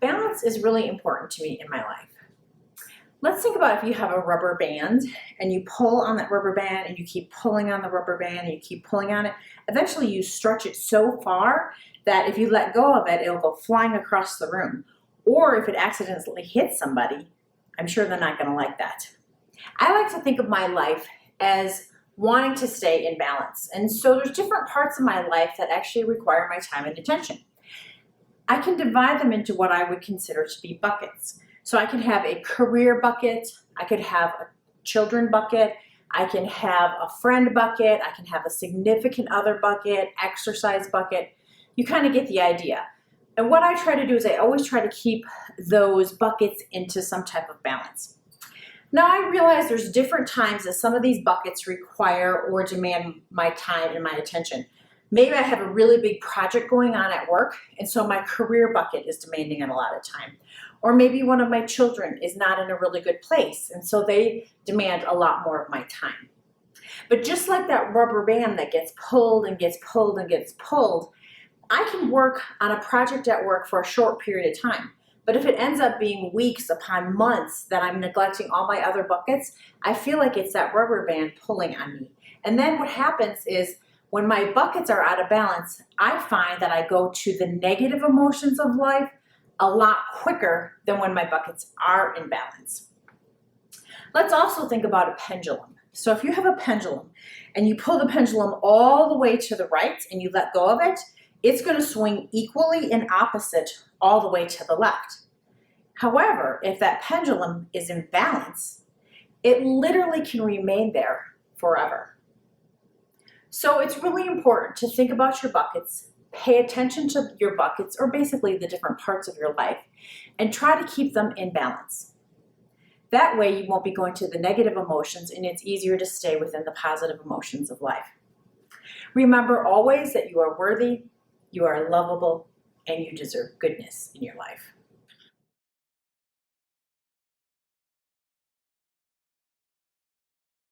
Balance is really important to me in my life. Let's think about if you have a rubber band and you pull on that rubber band and you keep pulling on the rubber band and you keep pulling on it. Eventually you stretch it so far that if you let go of it, it'll go flying across the room. Or if it accidentally hits somebody, I'm sure they're not going to like that. I like to think of my life as wanting to stay in balance. And so there's different parts of my life that actually require my time and attention. I can divide them into what I would consider to be buckets. So I can have a career bucket, I could have a children bucket, I can have a friend bucket, I can have a significant other bucket, exercise bucket. You kind of get the idea. And what I try to do is I always try to keep those buckets into some type of balance. Now I realize there's different times that some of these buckets require or demand my time and my attention. Maybe I have a really big project going on at work, and so my career bucket is demanding a lot of time. Or maybe one of my children is not in a really good place, and so they demand a lot more of my time. But just like that rubber band that gets pulled and gets pulled and gets pulled, I can work on a project at work for a short period of time. But if it ends up being weeks upon months that I'm neglecting all my other buckets, I feel like it's that rubber band pulling on me. And then what happens is when my buckets are out of balance, I find that I go to the negative emotions of life a lot quicker than when my buckets are in balance. Let's also think about a pendulum. So if you have a pendulum and you pull the pendulum all the way to the right and you let go of it, it's going to swing equally and opposite all the way to the left. However, if that pendulum is in balance, it literally can remain there forever. So it's really important to think about your buckets, pay attention to your buckets, or basically the different parts of your life, and try to keep them in balance. That way you won't be going to the negative emotions, and it's easier to stay within the positive emotions of life. Remember always that you are worthy, you are lovable, and you deserve goodness in your life.